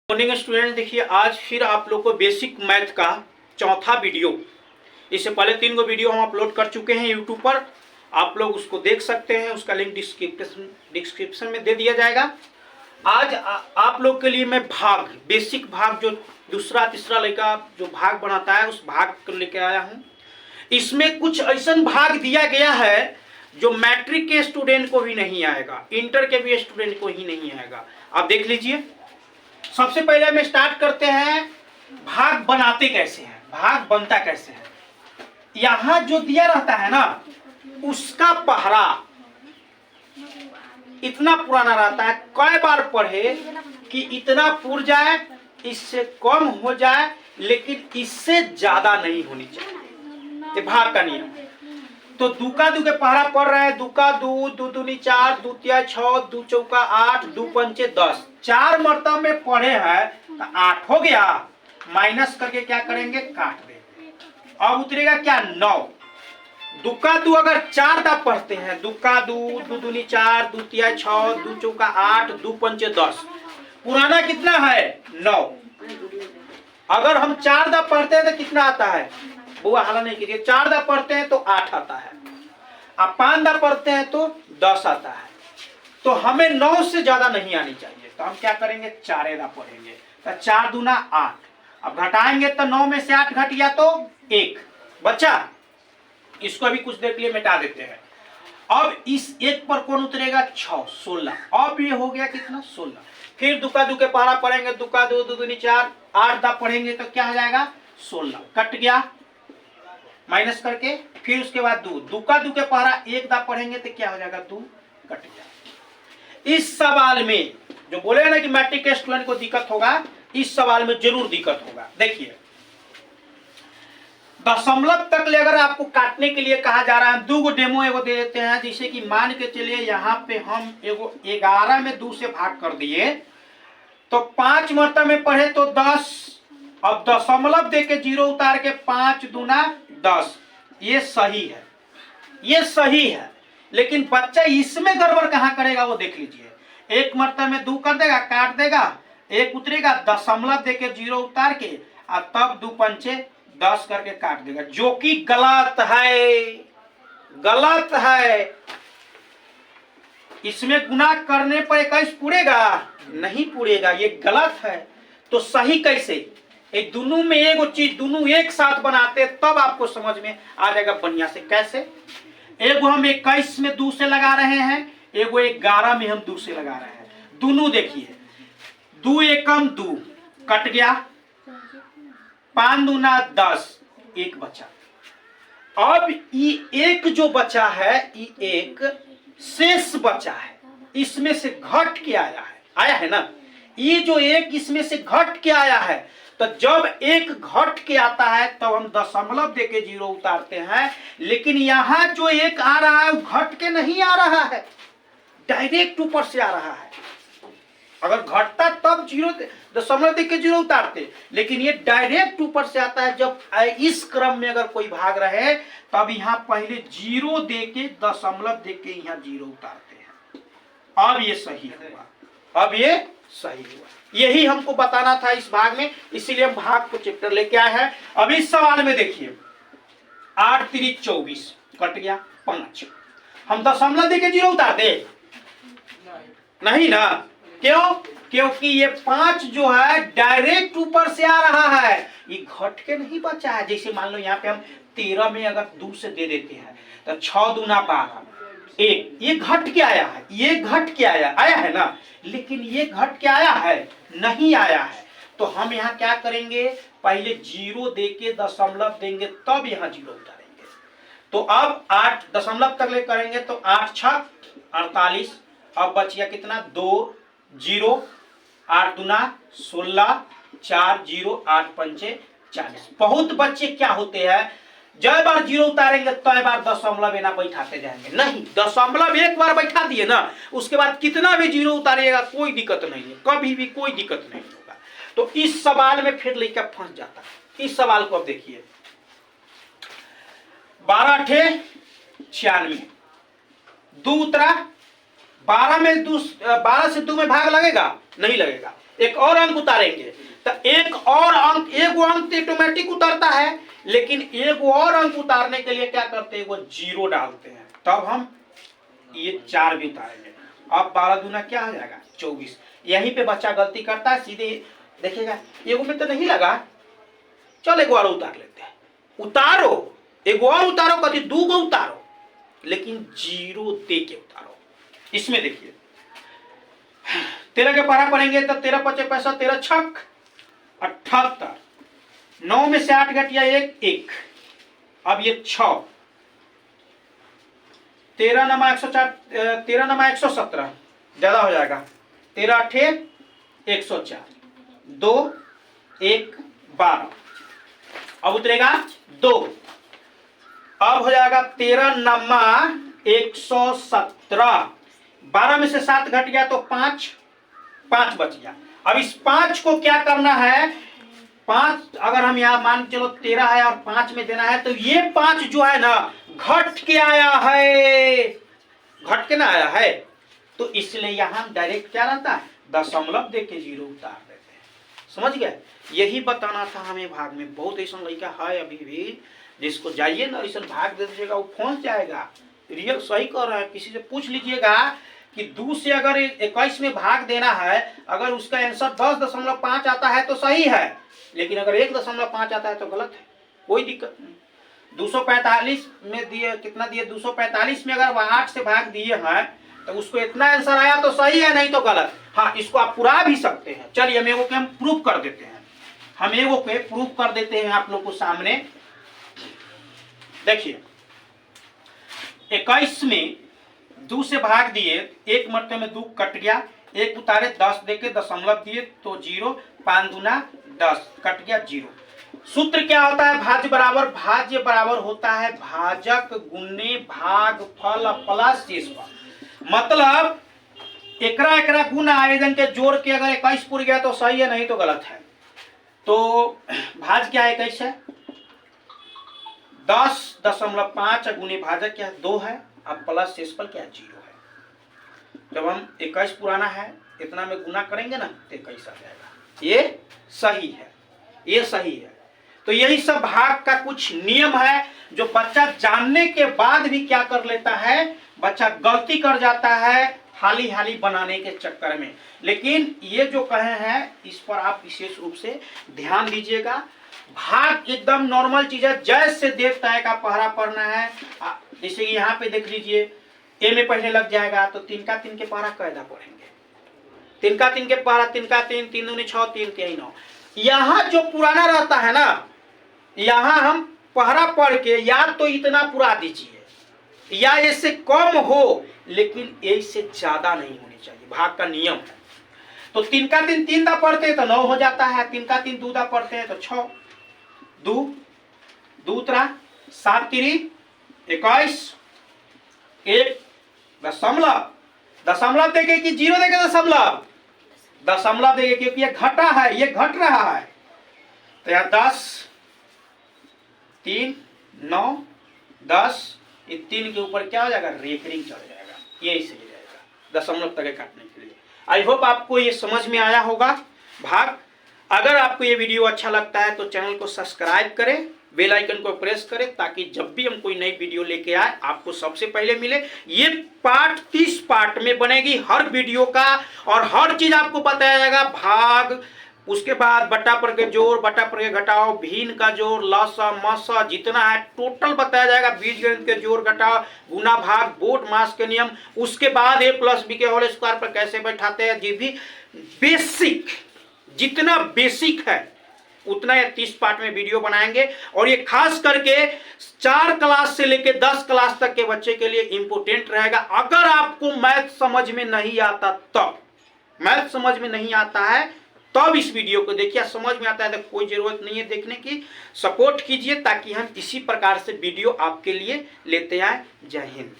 Morning student, देखिए आज फिर आप लोग को बेसिक मैथ का चौथा वीडियो। इससे पहले 3 वीडियो हम अपलोड कर चुके हैं यूट्यूब पर। आप लोग उसको देख सकते हैं, उसका लिंक डिस्क्रिप्शन में दे दिया जाएगा। आज आप लोग के लिए मैं बेसिक भाग जो दूसरा तीसरा लड़का जो भाग बनाता है उस भाग को लेकर आया हूँ। इसमें कुछ ऐसा भाग दिया गया है जो मैट्रिक के स्टूडेंट को भी नहीं आएगा, इंटर के भी स्टूडेंट को ही नहीं आएगा। आप देख लीजिए। सबसे पहले हम स्टार्ट करते हैं, भाग बनाते कैसे हैं, भाग बनता कैसे है। यहां जो दिया रहता है ना, उसका पहरा इतना पुराना रहता है, कई बार पढ़े कि इतना पुर जाए, इससे कम हो जाए, लेकिन इससे ज्यादा नहीं होनी चाहिए। ये भाग का नियम। तो दू का दू के पहरा पढ़ रहे हैं। दू का दू, दू दूनी 4, दू तिया 6, दू चौका 8, दू पंचे 10। 4 मरतबा में पढ़े हैं तो 8 हो गया। माइनस करके क्या करेंगे, काट देंगे। अब उतरेगा क्या, 9। दू का दू अगर 4 दा पढ़ते हैं, दू का दू, दू दूनी 4, दू तिया 6, दू चौका 8, दू पंचे 10। पुराना कितना है, 9। अगर हम 4 दा पढ़ते हैं तो कितना आता है, बुआ हाला नहीं कीजिए। 4 दा पढ़ते हैं तो 8 आता है, अब 5 दा पढ़ते हैं तो 10 आता है। तो हमें 9 से ज्यादा नहीं आनी चाहिए। तो हम क्या करेंगे, 4 दा पढ़ेंगे। तो 4 दूना 8। अब घटाएंगे तो 9 में से 8 घट गया तो 1 बचा। इसको अभी कुछ देर के लिए मिटा देते हैं। अब इस 1 पर कौन उतरेगा, 6, 16। अब ये हो गया कितना, 16। फिर दुका दू के पहाड़ा पढ़ेंगे, दुका दू, दू दूनी 4, 8 दा पढ़ेंगे तो क्या हो जाएगा, 16। कट गया माइनस करके। फिर उसके बाद दू, दुका दू के पहाड़ा 1 दा पढ़ेंगे तो क्या हो जाएगा, 2 कट गया। इस सवाल में जो बोले ना कि मैट्रिक के स्टूडेंट को दिक्कत होगा, इस सवाल में जरूर दिक्कत होगा। देखिए, दशमलव तक ले अगर आपको काटने के लिए कहा जा रहा है, 2 डेमो एगो दे देते हैं। जैसे कि मान के चलिए यहाँ पे हम एगो 11 में 2 से भाग कर दिए तो 5 मरतबा में पढ़े तो 10। अब दशमलव दे के 0 उतार के 5 दूना 10। ये सही है, ये सही है। लेकिन बच्चा इसमें गड़बड़ कहां करेगा वो देख लीजिए। 1 मरतबा में 2 कर देगा, काट देगा, 1 उतरेगा, दशमलव दे के 0 उतार के और तब 2 पंचे 10 करके काट देगा, जो कि गलत है, गलत है। इसमें गुना करने पर 21 पूरेगा, नहीं पूरेगा, ये गलत है। तो सही कैसे, ये दोनों में एगो चीज दोनों एक साथ बनाते तब आपको समझ में आ जाएगा बढ़िया से। कैसे, एगो हम 21 में 2 से लगा रहे हैं, एगो 11 में हम 2 से लगा रहे हैं। दोनों देखिए, 2 एकम 2 कट गया, 5 दूना 10, 1 बचा। अब ये एक जो बचा है, ये एक शेष बचा है, इसमें से घट के आया है ना। ये जो एक इसमें से घट के आया है, तो जब एक घट के आता है तब हम दशमलव दे के 0 उतारते हैं। लेकिन यहां जो एक आ रहा है वो घट के नहीं आ रहा है, डायरेक्ट ऊपर से आ रहा है। अगर घटता तब 0 दशमलव दे के 0 उतारते, लेकिन ये डायरेक्ट ऊपर से आता है। जब इस क्रम में अगर कोई भाग रहे तब यहां पहले 0 दे के दशमलव दे के यहां 0 उतारते हैं। अब ये सही हुआ, अब ये सही हुआ। यही हमको बताना था इस भाग में, इसीलिए हम भाग को चैप्टर लेके आए हैं। अब इस सवाल में देखिए, 8 3 24 कट गया 5। हम दशमलव दे के 0 उतार दे, नहीं ना। क्यों, क्योंकि ये 5 जो है डायरेक्ट ऊपर से आ रहा है, ये घट के नहीं बचा है। जैसे मान लो यहाँ पे हम 13 में अगर 2 से दे देते हैं तो 6 दूना 12, 1, ये घट के आया है, ये घट के आया है ना। लेकिन ये घट के आया है, नहीं आया है। तो हम यहाँ क्या करेंगे, पहले 0 दे के दशमलव देंगे तब यहाँ 0 उतारेंगे। तो अब 8 दशमलव तक ले करेंगे तो 8 6 48। अब बच गया कितना, 2 0, 8 दूना 16, 4 0, 8 पंचे 40। बहुत बच्चे क्या होते हैं, जय बार 0 उतारेंगे तय बार दशमलव ना बैठाते जाएंगे। नहीं, दशमलव एक बार बैठा दिए ना, उसके बाद कितना भी 0 उतारिएगा कोई दिक्कत नहीं है, कभी भी कोई दिक्कत नहीं होगा। तो इस सवाल में फिर लड़का फंस जाता है। इस सवाल को अब देखिए, 12 × 96, 2 उतरा, 12 से 2 में भाग लगेगा, नहीं लगेगा। एक और अंक उतारेंगे तो एक और अंक, एक अंक ऑटोमेटिक उतरता है, लेकिन एक और अंक उतारने के लिए क्या करते हैं, वो 0 डालते हैं, तब हम ये 4 भी उतारेंगे। अब 12 दूना क्या हो जाएगा 24। यहीं पे बच्चा गलती करता है, सीधे देखिएगा एगो में तो नहीं लगा, चल एक और उतार लेते हैं, उतारो एक और उतारो, कभी 2 को उतारो, लेकिन 0 दे के उतारो। इसमें देखिए 13 के पारा पढ़ेंगे तो 13 पचे 65, 13 छक 78, 9 में से 8 घटिया 1 1, अब ये 6, 13 नमा 104, 13 नमा 117 ज्यादा हो जाएगा, 13 8 104, 2 1 12, अब उतरेगा 2, अब हो जाएगा 13 नमा 117, 12 में से 7 घट गया तो 5 बच गया। अब इस 5 को क्या करना है, 5 अगर हम यहां मान चलो 13 है और 5 में देना है, तो ये 5 जो है ना घट के आया है, घट के ना आया है, तो इसलिए यहां डायरेक्ट क्या रहता है, दशमलव दे के 0 उतार देते हैं। समझ गए, यही बताना था हमें भाग में। बहुत ऐसा लड़का है अभी भी जिसको जाइए ना ऐसा भाग दे दीजिएगा, वो फंस जाएगा। रियल सही कर रहा है, किसी से पूछ लीजिएगा कि 2 से अगर 21 में भाग देना है, अगर उसका आंसर 10.5 आता है तो सही है, लेकिन अगर 1.5 आता है तो गलत है, कोई दिक्कत नहीं। 245 में दिए, कितना दिए 245 में अगर 8 से भाग दिए हैं तो उसको इतना आंसर आया तो सही है, नहीं तो गलत। हाँ, इसको आप पुरा भी सकते हैं। चलिए हम एगो के हम प्रूफ कर देते हैं, हम एगो के प्रूफ कर देते हैं आप लोग को सामने। देखिए 21 में 2 से भाग दिए, 1 मरते में 2 कट गया, 1 उतारे 10 देके दशमलव दिए तो 0, 5 दूना 10 कट गया 0। सूत्र क्या होता है, भाज्य बराबर होता है भाजक गुने भागफल प्लस शेषफल। मतलब एकरा गुना आयोजन के जोड़ के अगर 21 पूर गया तो सही है, नहीं तो गलत है। तो भाज क्या है 21 है, 10.5 गुने भाजक क्या है 2 है, अब प्लस शेषफल क्या 0 है। जब हम 21 पुराना है इतना में गुना करेंगे ना तो 21 आ जाएगा। ये सही है, ये सही है। तो यही सब भाग का कुछ नियम है जो बच्चा जानने के बाद भी क्या कर लेता है, बच्चा गलती कर जाता है हाली बनाने के चक्कर में। लेकिन ये जो कहे हैं इस पर आप विशेष रूप से ध्यान दीजिएगा। भाग एकदम नॉर्मल चीज है, जैसे देव तय का पहरा पढ़ना है। जैसे यहाँ पे देख लीजिए ए में पहले लग जाएगा तो 3 का 3 के पहरा कैदा पढ़ेंगे, 3 का 3 के पहरा 3 का 3, 3 दूनी 6, 3 के 9। यहाँ जो पुराना रहता है ना, यहाँ हम पहरा पढ़ के या तो इतना पुरा दीजिए या इससे कम हो, लेकिन इससे ज्यादा नहीं होनी चाहिए, भाग का नियम है। तो 3 का 3 3 दा पढ़ते हैं तो 9 हो जाता है, 3 का 3 2 दा पढ़ते हैं तो 6, 2 3 7 3 21, 1 दशमलव देंगे कि 0 देंगे, दशमलव देंगे क्योंकि ये घटा है, ये घट रहा है। तो यहाँ 10 3 9 10, ये 3 के ऊपर क्या हो जाएगा, रेखरिंग चढ़ जाएगा, ये सही रहेगा दशमलव तक काटने के लिए। आई होप आपको ये समझ में आया होगा भाग। अगर आपको ये वीडियो अच्छा लगता है तो चैनल को सब्सक्राइब करें, बेल आइकन को प्रेस करें, ताकि जब भी हम कोई नई वीडियो लेके आए आपको सबसे पहले मिले। ये पार्ट 30 पार्ट में बनेगी हर वीडियो का, और हर चीज आपको बताया जाएगा। भाग, उसके बाद बट्टा पर के जोड़, बट्टा पर के घटाव, भिन्न का जोड़, लसा मसा जितना है टोटल बताया जाएगा। बीजगणित के जोड़ घटाव, गुना भाग, बोर्ड मास के नियम, उसके बाद a प्लस बी के होल स्क्वायर पर कैसे बैठाते हैं, ये भी बेसिक, जितना बेसिक है उतना ये 30 पार्ट में वीडियो बनाएंगे। और ये खास करके 4 क्लास से लेकर 10 क्लास तक के बच्चे के लिए इंपोर्टेंट रहेगा। अगर आपको मैथ समझ में नहीं आता, तब मैथ समझ में नहीं आता है तब इस वीडियो को देखिए। समझ में आता है तो कोई जरूरत नहीं है देखने की, सपोर्ट कीजिए ताकि हम इसी प्रकार से वीडियो आपके लिए लेते आए। जय हिंद।